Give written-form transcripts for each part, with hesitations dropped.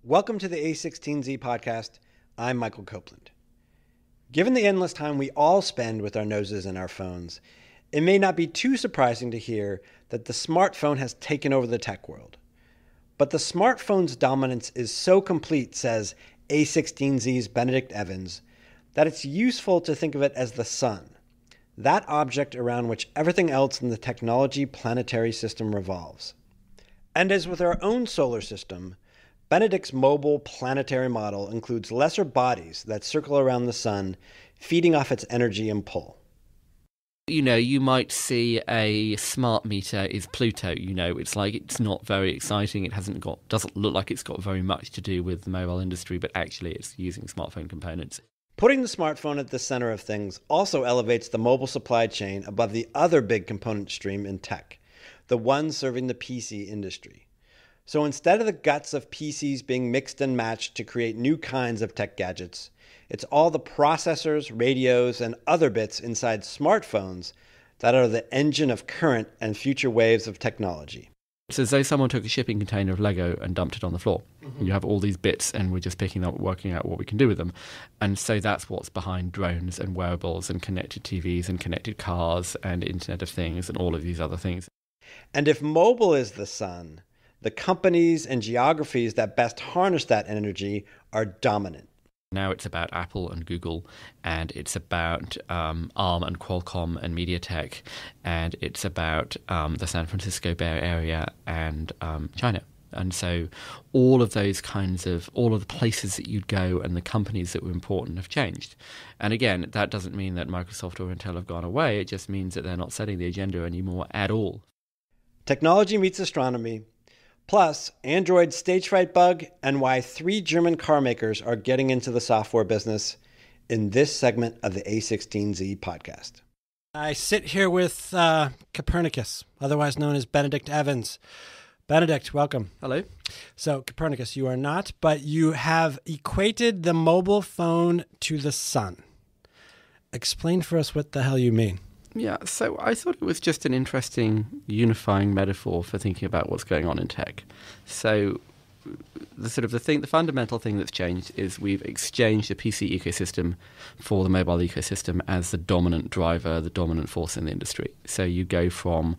Welcome to the a16z podcast. I'm Michael Copeland. Given the endless time we all spend with our noses in our phones, it may not be too surprising to hear that the smartphone has taken over the tech world. But the smartphone's dominance is so complete, says a16z's Benedict Evans, that it's useful to think of it as the sun, that object around which everything else in the technology planetary system revolves. And as with our own solar system, Benedict's mobile planetary model includes lesser bodies that circle around the sun, feeding off its energy and pull. You know, you might see a smart meter is Pluto. You know, it's like it's not very exciting. It doesn't look like it's got very much to do with the mobile industry, but actually it's using smartphone components. Putting the smartphone at the center of things also elevates the mobile supply chain above the other big component stream in tech, the one serving the PC industry. So instead of the guts of PCs being mixed and matched to create new kinds of tech gadgets, it's all the processors, radios, and other bits inside smartphones that are the engine of current and future waves of technology. It's as though someone took a shipping container of Lego and dumped it on the floor. Mm-hmm. You have all these bits and we're just picking up, working out what we can do with them. And so that's what's behind drones and wearables and connected TVs and connected cars and Internet of Things and all of these other things. And if mobile is the sun, the companies and geographies that best harness that energy are dominant. Now it's about Apple and Google, and it's about ARM and Qualcomm and MediaTek, and it's about the San Francisco Bay Area and China. And so all of the places that you'd go and the companies that were important have changed. And again, that doesn't mean that Microsoft or Intel have gone away. It just means that they're not setting the agenda anymore at all. Technology meets astronomy. Plus, Android's Stagefright bug and why 3 German car makers are getting into the software business in this segment of the A16Z podcast. I sit here with Copernicus, otherwise known as Benedict Evans. Benedict, welcome. Hello. So, Copernicus, you are not, but you have equated the mobile phone to the sun. Explain for us what the hell you mean. Yeah, so I thought it was just an interesting unifying metaphor for thinking about what's going on in tech. So the fundamental thing that's changed is we've exchanged the PC ecosystem for the mobile ecosystem as the dominant driver, the dominant force in the industry. So you go from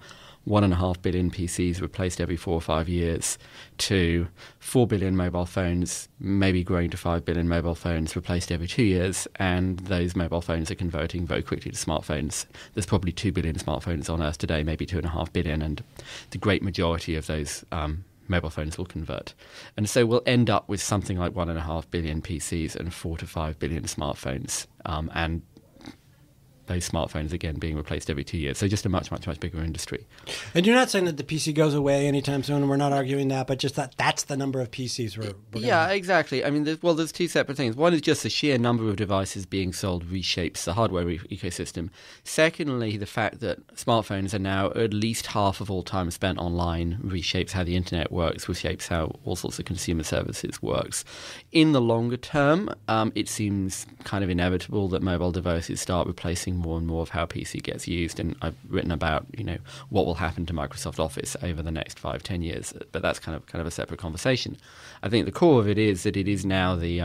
1.5 billion PCs replaced every 4 or 5 years to 4 billion mobile phones, maybe growing to 5 billion mobile phones replaced every 2 years, and those mobile phones are converting very quickly to smartphones. There's probably 2 billion smartphones on Earth today, maybe 2.5 billion, and the great majority of those mobile phones will convert. And so we'll end up with something like 1.5 billion PCs and 4 to 5 billion smartphones, and those smartphones, again, being replaced every 2 years. So just a much, much, much bigger industry. And you're not saying that the PC goes away anytime soon, and we're not arguing that, but just that that's the number of PCs we're Yeah, exactly. I mean, there's 2 separate things. One is just the sheer number of devices being sold reshapes the hardware ecosystem. Secondly, the fact that smartphones are now at least half of all time spent online reshapes how the internet works, reshapes how all sorts of consumer services works. In the longer term, it seems kind of inevitable that mobile devices start replacing more and more of how PC gets used, and I've written about what will happen to Microsoft Office over the next 5-10 years, but that's kind of a separate conversation. I think the core of it is that it is now the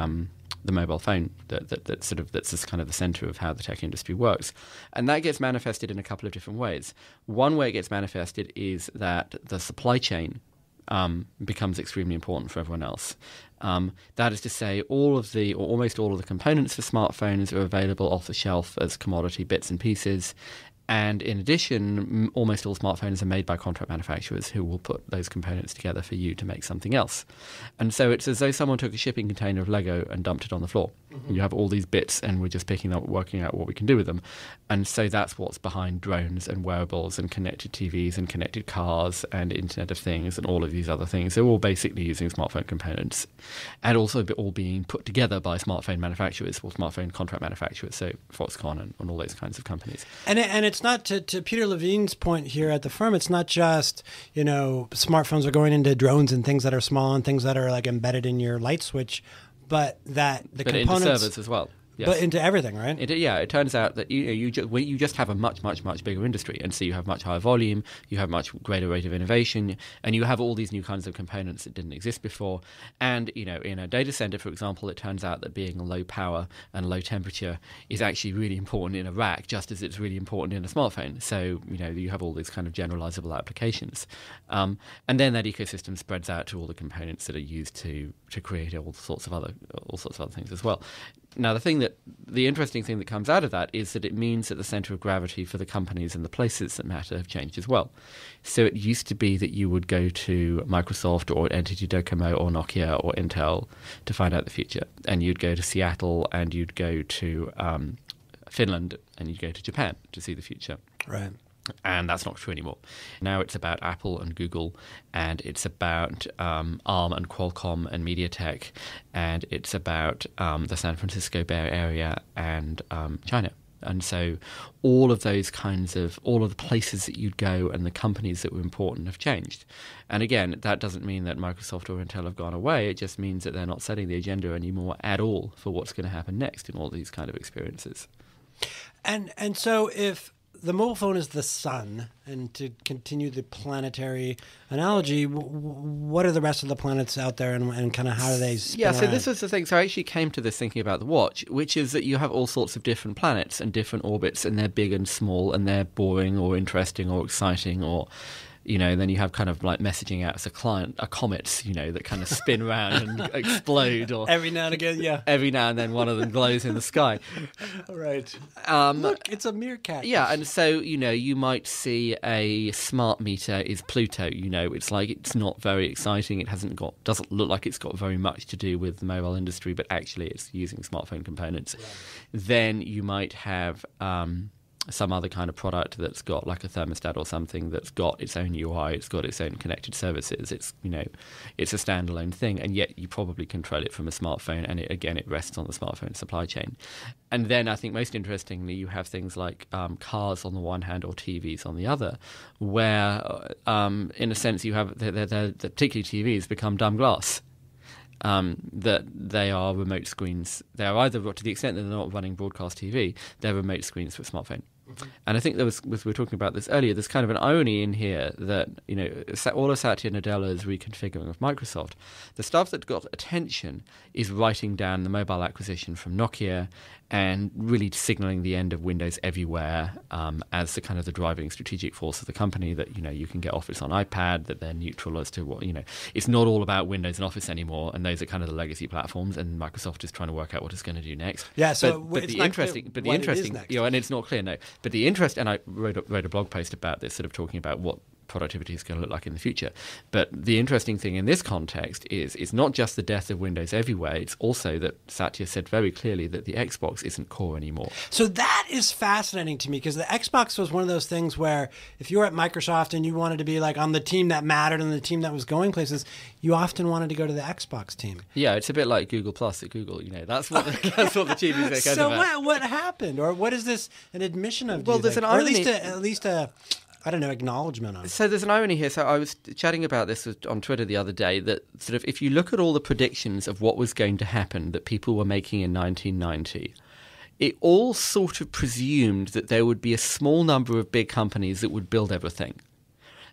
mobile phone that's just kind of the center of how the tech industry works, and that gets manifested in a couple of different ways. One way it gets manifested is that the supply chain becomes extremely important for everyone else. That is to say, almost all of the components for smartphones are available off the shelf as commodity bits and pieces. And in addition, almost all smartphones are made by contract manufacturers who will put those components together for you to make something else. And so it's as though someone took a shipping container of Lego and dumped it on the floor. Mm-hmm. You have all these bits and we're just picking up, working out what we can do with them. And so that's what's behind drones and wearables and connected TVs and connected cars and Internet of Things and all of these other things. They're all basically using smartphone components and also all being put together by smartphone manufacturers or smartphone contract manufacturers, so Foxconn and all those kinds of companies. And it's not, to Peter Levine's point here at the firm, it's not just, smartphones are going into drones and things that are small and things that are like embedded in your light switch, but that the components... into servers as well. Yes. But into everything, right? It turns out that you just have a much, much, much bigger industry, and so you have much higher volume, you have much greater rate of innovation, and you have all these new kinds of components that didn't exist before. And in a data center, for example, it turns out that being low power and low temperature is actually really important in a rack, just as it's really important in a smartphone. So you have all these kind of generalizable applications, and then that ecosystem spreads out to all the components that are used to create all sorts of other things as well. Now, the interesting thing that comes out of that is that it means that the center of gravity for the companies and the places that matter have changed as well. So it used to be that you would go to Microsoft or NTT Docomo or Nokia or Intel to find out the future. And you'd go to Seattle and you'd go to Finland and you'd go to Japan to see the future. Right. And that's not true anymore. Now it's about Apple and Google, and it's about ARM and Qualcomm and MediaTek, and it's about the San Francisco Bay Area and China. And so all of the places that you'd go and the companies that were important have changed. And again, that doesn't mean that Microsoft or Intel have gone away. It just means that they're not setting the agenda anymore at all for what's going to happen next in all these kind of experiences. And so if the mobile phone is the sun, and to continue the planetary analogy, what are the rest of the planets out there, and kind of how do they spin around? So this was the thing. So I actually came to this thinking about the watch, which is that you have all sorts of different planets and different orbits, and they're big and small, and they're boring or interesting or exciting or... then you have kind of like messaging out as a comets, that kind of spin around and explode. Or every now and again, yeah. Every now and then one of them glows in the sky. Right. Look, it's a meerkat. Yeah, and so, you might see a smart meter is Pluto. It's like it's not very exciting. It doesn't look like it's got very much to do with the mobile industry, but actually it's using smartphone components. Right. Then you might have... some other kind of product that's got like a thermostat or something that's got its own UI, it's got its own connected services. It's it's a standalone thing, and yet you probably control it from a smartphone, and it rests on the smartphone supply chain. And then I think most interestingly, you have things like cars on the one hand or TVs on the other, where in a sense you have particularly TVs become dumb glass. That they are remote screens. They are either, to the extent that they're not running broadcast TV, they're remote screens for a smartphone. Mm-hmm. And I think we were talking about this earlier, there's kind of an irony in here that, all of Satya Nadella's reconfiguring of Microsoft, the stuff that got attention is writing down the mobile acquisition from Nokia and really signaling the end of Windows everywhere as the kind of the driving strategic force of the company, that, you can get Office on iPad, that they're neutral as to what, it's not all about Windows and Office anymore, and those are kind of the legacy platforms, and Microsoft is trying to work out what it's going to do next. Yeah, so but the interesting, and it's not clear, no. But the interest, and I wrote a blog post about this, sort of talking about what productivity is going to look like in the future. But the interesting thing in this context is it's not just the death of Windows everywhere, it's also that Satya said very clearly that the Xbox isn't core anymore. So that is fascinating to me, because the Xbox was one of those things where if you were at Microsoft and you wanted to be like on the team that mattered and the team that was going places, you often wanted to go to the Xbox team. Yeah, it's a bit like Google Plus at Google. That's what that's what the chief exec So what happened, or what is this an admission of? Well, there's an irony, or at least a I don't know, acknowledgement of it. So there's an irony here. So I was chatting about this on Twitter the other day, that sort of if you look at all the predictions of what was going to happen that people were making in 1990, it all sort of presumed that there would be a small number of big companies that would build everything.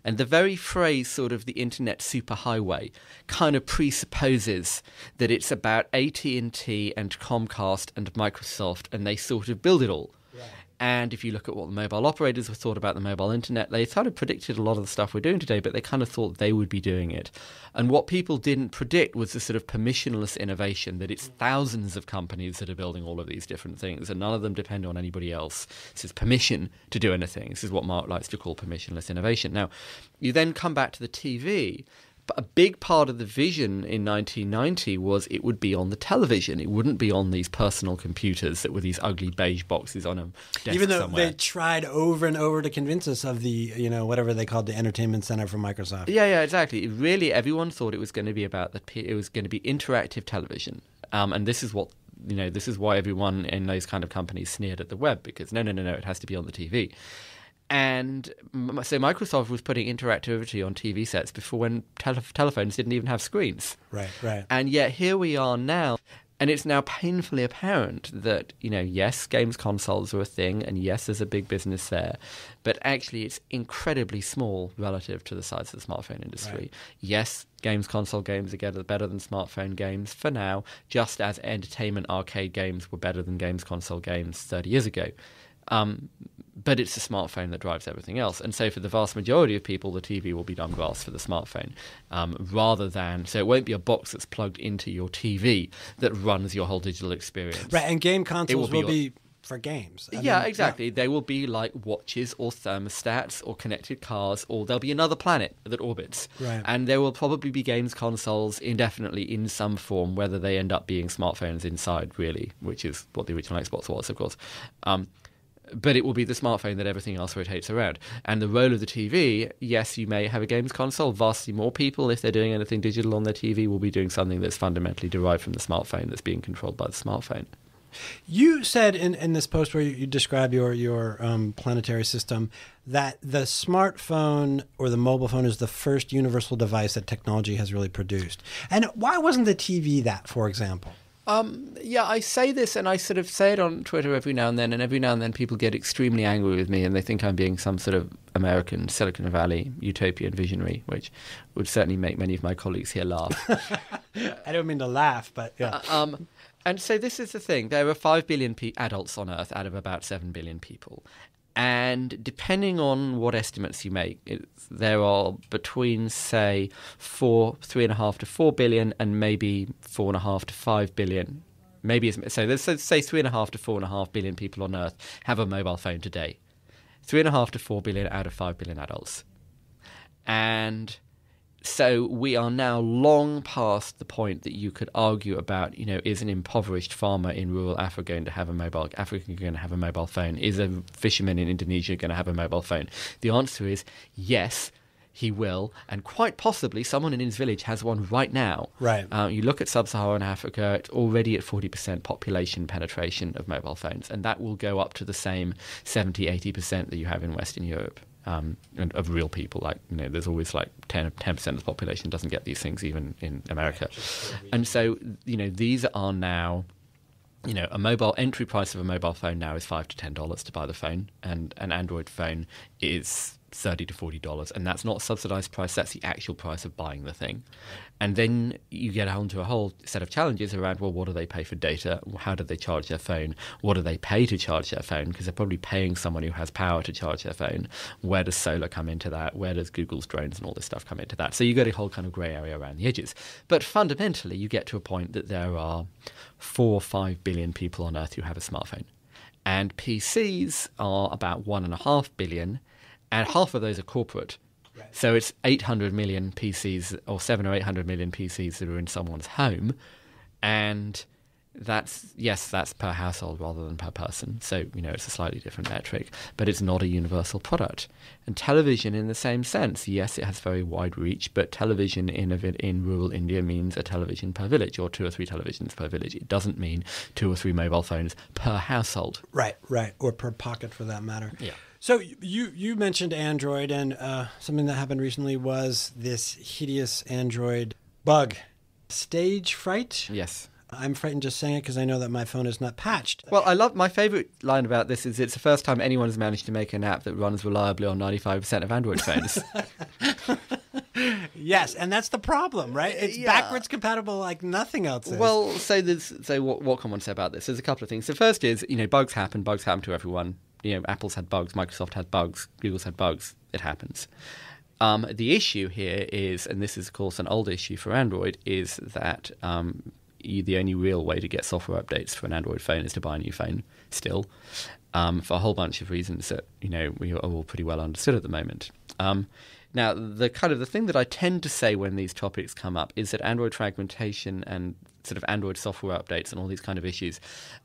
And the very phrase sort of the internet superhighway kind of presupposes that it's about AT&T and Comcast and Microsoft, and they sort of build it all. Right. And if you look at what the mobile operators have thought about the mobile internet, they kind of predicted a lot of the stuff we're doing today, but they kind of thought they would be doing it. And what people didn't predict was the sort of permissionless innovation, that it's thousands of companies that are building all of these different things, and none of them depend on anybody else. This is permission to do anything. This is what Mark likes to call permissionless innovation. Now, you then come back to the TV. But a big part of the vision in 1990 was it would be on the television. It wouldn't be on these personal computers that were these ugly beige boxes on a desk Even though somewhere. They tried over and over to convince us of the, whatever they called the entertainment center from Microsoft. Yeah, exactly. Really, everyone thought it was going to be about it was going to be interactive television. And this is what, this is why everyone in those kind of companies sneered at the web, because no, it has to be on the TV. And so Microsoft was putting interactivity on TV sets before, when telephones didn't even have screens. Right. And yet here we are now. And it's now painfully apparent that, yes, games consoles are a thing, and yes, there's a big business there, but actually it's incredibly small relative to the size of the smartphone industry. Right. Yes, games console games are better than smartphone games for now, just as entertainment arcade games were better than games console games 30 years ago. But it's the smartphone that drives everything else. And so for the vast majority of people, the TV will be dumb glass for the smartphone, rather than... So it won't be a box that's plugged into your TV that runs your whole digital experience. Right, and game consoles will be for games. I mean, exactly. Yeah. They will be like watches or thermostats or connected cars, or there'll be another planet that orbits. Right. And there will probably be games consoles indefinitely in some form, whether they end up being smartphones inside, really, which is what the original Xbox was, of course. But it will be the smartphone that everything else rotates around. And the role of the TV, yes, you may have a games console. Vastly more people, if they're doing anything digital on their TV, will be doing something that's fundamentally derived from the smartphone, that's being controlled by the smartphone. You said in this post where you describe your planetary system that the smartphone or the mobile phone is the first universal device that technology has really produced. And why wasn't the TV that, for example? Yeah, I say this, and I sort of say it on Twitter every now and then people get extremely angry with me, and they think I'm being some sort of American Silicon Valley utopian visionary, which would certainly make many of my colleagues here laugh. I don't mean to laugh, but yeah. And so this is the thing. There are 5 billion adults on Earth out of about 7 billion people. And depending on what estimates you make, there are between, say, 3.5 to 4 billion and maybe 4.5 to 5 billion. So let's say 3.5 to 4.5 billion people on Earth have a mobile phone today. 3.5 to 4 billion out of 5 billion adults. And so we are now long past the point that you could argue about, is an impoverished farmer in rural Africa going to have a mobile phone? Is a fisherman in Indonesia going to have a mobile phone? The answer is yes, he will, and quite possibly someone in his village has one right now. Right. You look at sub-Saharan Africa, it's already at 40% population penetration of mobile phones, and that will go up to the same 70-80% that you have in Western Europe. And of real people, there's always 10% of the population doesn't get these things even in America. And so, these are now, a mobile entry price of a mobile phone now is $5 to $10 to buy the phone, and an Android phone is $30 to $40, and that's not a subsidized price, that's the actual price of buying the thing. And then you get onto a whole set of challenges around, well, what do they pay for data? How do they charge their phone? What do they pay to charge their phone? Because they're probably paying someone who has power to charge their phone. Where does solar come into that? Where does Google's drones and all this stuff come into that? So you get a whole kind of grey area around the edges. But fundamentally, you get to a point that there are 4 or 5 billion people on Earth who have a smartphone. And PCs are about 1.5 billion, and half of those are corporate. So it's 800 million PCs, or 7 or 800 million PCs that are in someone's home, and that's per household rather than per person. So, it's a slightly different metric, but it's not a universal product. And television in the same sense, yes, it has very wide reach, but television in rural India means a television per village, or 2 or 3 televisions per village. It doesn't mean 2 or 3 mobile phones per household. Right, or per pocket for that matter. Yeah. So you mentioned Android, and something that happened recently was this hideous Android bug, Stagefright. Yes. I'm frightened just saying it because I know that my phone is not patched. Well, my favorite line about this is it's the first time anyone has managed to make an app that runs reliably on 95% of Android phones. Yes, and that's the problem, right? It's backwards compatible like nothing else is. Well, what can one say about this? There's a couple of things. The first is, bugs happen to everyone. Apple's had bugs, Microsoft had bugs, Google's had bugs. It happens. The issue here is, and this is, of course, an old issue for Android, is that the only real way to get software updates for an Android phone is to buy a new phone still, for a whole bunch of reasons that, we are all pretty well understood at the moment. Now, the thing that I tend to say when these topics come up is that Android fragmentation and sort of Android software updates and all these kind of issues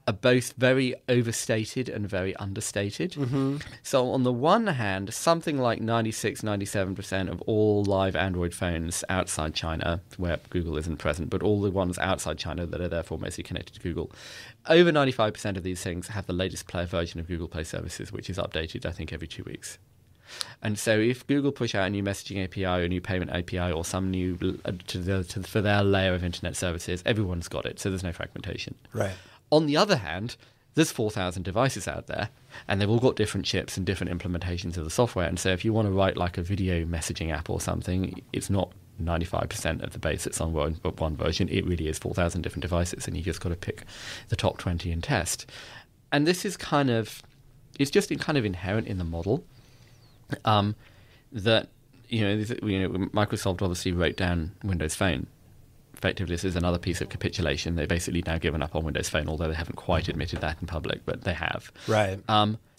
are both very overstated and very understated. Mm-hmm. So on the one hand, something like 96-97% of all live Android phones outside China, where Google isn't present, but all the ones outside China that are therefore mostly connected to Google, over 95% of these things have the latest player version of Google Play services, which is updated, I think, every 2 weeks. And so if Google push out a new messaging API or a new payment API or some new for their layer of internet services, everyone's got it, so there's no fragmentation. Right. On the other hand, there's 4,000 devices out there, and they've all got different chips and different implementations of the software. And so if you want to write like a video messaging app or something, it's not 95% of the base that's on one version. It really is 4,000 different devices, and you just got to pick the top 20 and test. And this is it's just kind of inherent in the model that, Microsoft obviously wrote down Windows Phone. Effectively, this is another piece of capitulation. They've basically now given up on Windows Phone, although they haven't quite admitted that in public, but they have. Right.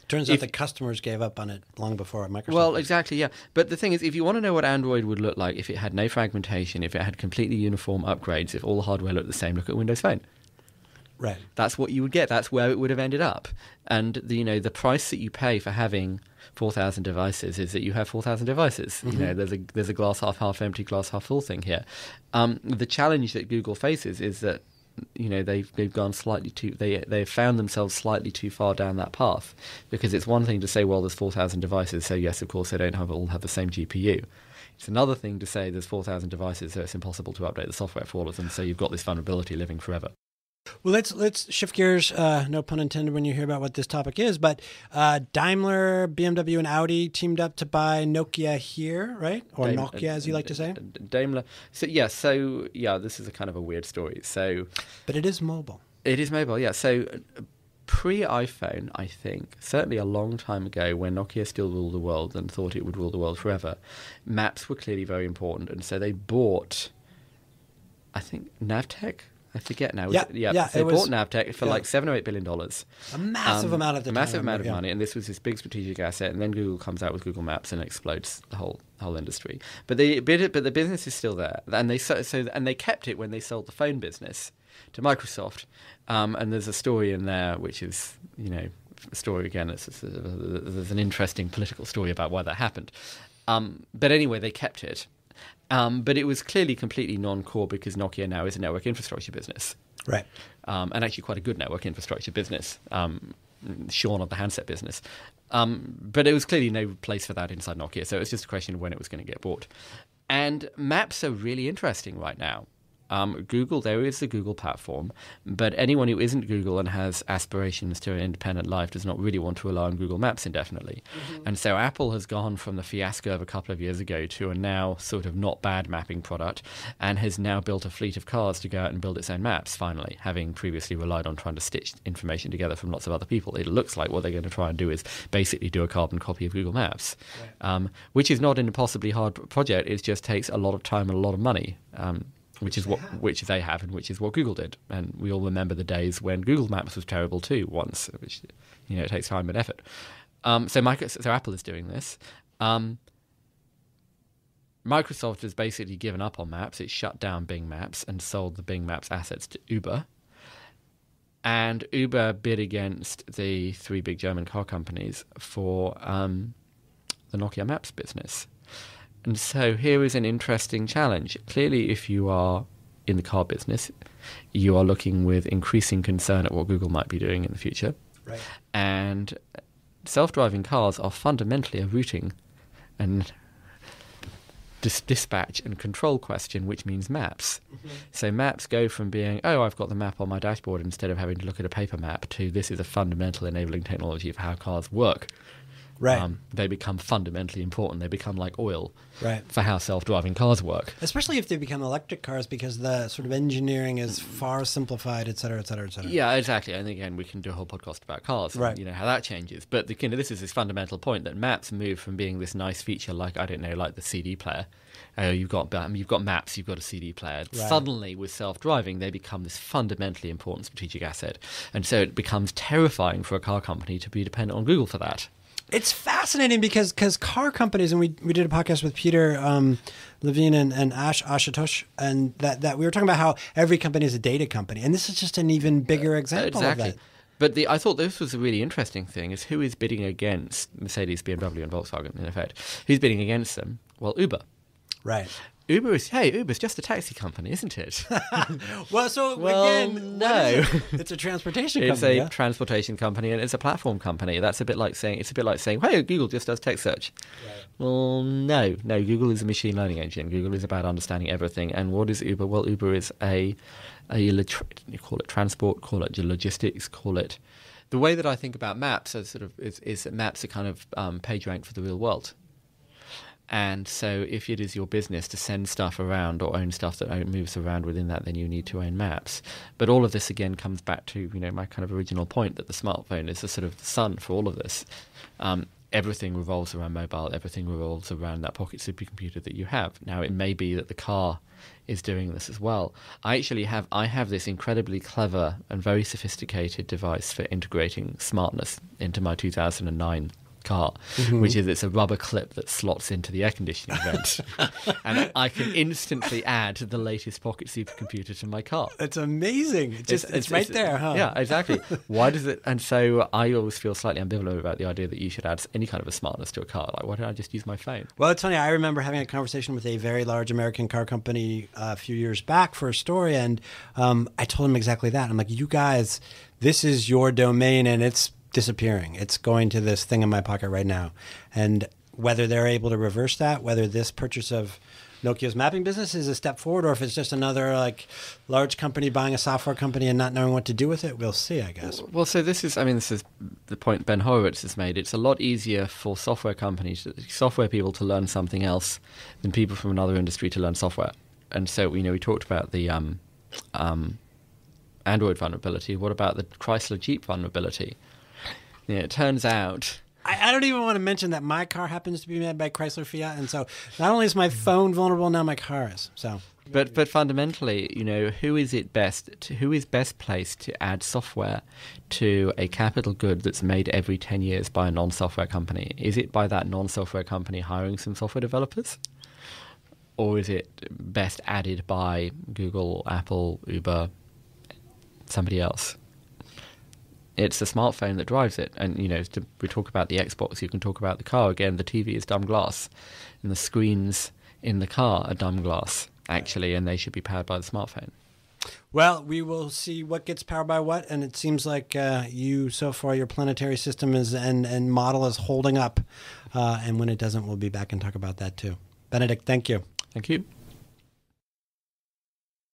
Turns out the customers gave up on it long before Microsoft. Well, exactly, yeah. But the thing is, if you want to know what Android would look like if it had no fragmentation, if it had completely uniform upgrades, if all the hardware looked the same, look at Windows Phone. Right. That's what you would get. That's where it would have ended up. And the price that you pay for having 4,000 devices is that you have 4,000 devices. Mm-hmm. There's a glass half empty, glass half full thing here. The challenge that Google faces is that they've gone slightly too. They've found themselves slightly too far down that path, because it's one thing to say, well, there's 4,000 devices, so yes, of course, they don't all have the same GPU. It's another thing to say there's 4,000 devices, so it's impossible to update the software for all of them, so you've got this vulnerability living forever. Well, let's shift gears, no pun intended when you hear about what this topic is, but Daimler, BMW, and Audi teamed up to buy Nokia here, right? Or Nokia, as you like to say? Daimler. So this is a kind of a weird story. But it is mobile. It is mobile, yeah. So pre-iPhone, I think, certainly a long time ago when Nokia still ruled the world and thought it would rule the world forever, maps were clearly very important, and so they bought, I think, Navtech. I forget now. They bought Navtech for like $7 or $8 billion. A massive amount of money, and this was this big strategic asset. And then Google comes out with Google Maps and explodes the whole industry. But the business is still there, and they kept it when they sold the phone business to Microsoft. And there's a story in there which is a story again. There's an interesting political story about why that happened. But anyway, they kept it. But it was clearly completely non-core because Nokia now is a network infrastructure business. Right. And actually quite a good network infrastructure business, shorn of the handset business. But it was clearly no place for that inside Nokia, so it was just a question of when it was going to get bought. And maps are really interesting right now. Google, there is the Google platform, but anyone who isn't Google and has aspirations to an independent life does not really want to rely on Google Maps indefinitely. Mm-hmm. And so Apple has gone from the fiasco of a couple of years ago to a now sort of not bad mapping product, and has now built a fleet of cars to go out and build its own maps, finally, having previously relied on trying to stitch information together from lots of other people. It looks like what they're going to try and do is basically do a carbon copy of Google Maps, right. Which is not an impossibly hard project. It just takes a lot of time and a lot of money. Which they have, and which is what Google did. And we all remember the days when Google Maps was terrible too once, which it takes time and effort. So Apple is doing this. Microsoft has basically given up on Maps. It shut down Bing Maps and sold the Bing Maps assets to Uber. And Uber bid against the three big German car companies for the Nokia Maps business. And so here is an interesting challenge. Clearly, if you are in the car business, you are looking with increasing concern at what Google might be doing in the future. Right. And self-driving cars are fundamentally a routing and dispatch and control question, which means maps. Mm-hmm. So maps go from being, I've got the map on my dashboard instead of having to look at a paper map, to this is a fundamental enabling technology of how cars work. Right. They become fundamentally important. They become like oil, right, for how self-driving cars work. Especially if they become electric cars, because the sort of engineering is far simplified, et cetera, et cetera, et cetera. Yeah, exactly. And again, we can do a whole podcast about cars, right, and, how that changes. But this is this fundamental point that maps move from being this nice feature, like the CD player. You've got maps, you've got a CD player. Right. Suddenly, with self-driving, they become this fundamentally important strategic asset, and so it becomes terrifying for a car company to be dependent on Google for that. It's fascinating because car companies, and we did a podcast with Peter Levine and Ashutosh, and that we were talking about how every company is a data company, and this is just an even bigger example of that. But I thought this was a really interesting thing, is who is bidding against Mercedes, BMW, and Volkswagen, in effect. Who's bidding against them? Well, Uber. Right. Uber's just a taxi company, isn't it? Well, so Well, again, no. what is it? It's a transportation It's company. a transportation company and it's a platform company. That's a bit like saying, hey, Google just does text search. Right. Well, no. Google is a machine learning engine. Google is about understanding everything. And what is Uber? Well, Uber is you call it transport, call it logistics, call it. The way that I think about maps is that maps are kind of page rank for the real world. And so if it is your business to send stuff around or own stuff that moves around within that, then you need to own maps. But all of this, again, comes back to my kind of original point that the smartphone is the sort of the sun for all of this. Everything revolves around mobile. Everything revolves around that pocket supercomputer that you have. Now, it may be that the car is doing this as well. I have this incredibly clever and very sophisticated device for integrating smartness into my 2009 car, which is it's a rubber clip that slots into the air conditioning vent, and I can instantly add the latest pocket supercomputer to my car. It's amazing. It's right there, huh? Yeah, exactly. Why does it? And so I always feel slightly ambivalent about the idea that you should add any kind of a smartness to a car. Like, why don't I just use my phone? Well, it's funny. I remember having a conversation with a very large American car company a few years back for a story, and I told them exactly that. I'm like, you guys, this is your domain, and it's disappearing. It's going to this thing in my pocket right now. And whether they're able to reverse that, whether this purchase of Nokia's mapping business is a step forward, or if it's just another large company buying a software company and not knowing what to do with it, we'll see, I guess. Well, so this is the point Ben Horowitz has made. It's a lot easier for software people to learn something else than people from another industry to learn software. And so, we talked about the Android vulnerability. What about the Chrysler Jeep vulnerability? It turns out... I don't even want to mention that my car happens to be made by Chrysler Fiat, and so not only is my phone vulnerable, now my car is. So, but fundamentally, who is best placed to add software to a capital good that's made every 10 years by a non-software company? Is it by that non-software company hiring some software developers? Or is it best added by Google, Apple, Uber, somebody else? It's the smartphone that drives it. And, we talk about the Xbox, you can talk about the car. Again, the TV is dumb glass. And the screens in the car are dumb glass, actually, and they should be powered by the smartphone. Well, we will see what gets powered by what, and it seems like so far, your planetary system and model is holding up. And when it doesn't, we'll be back and talk about that, too. Benedict, thank you. Thank you.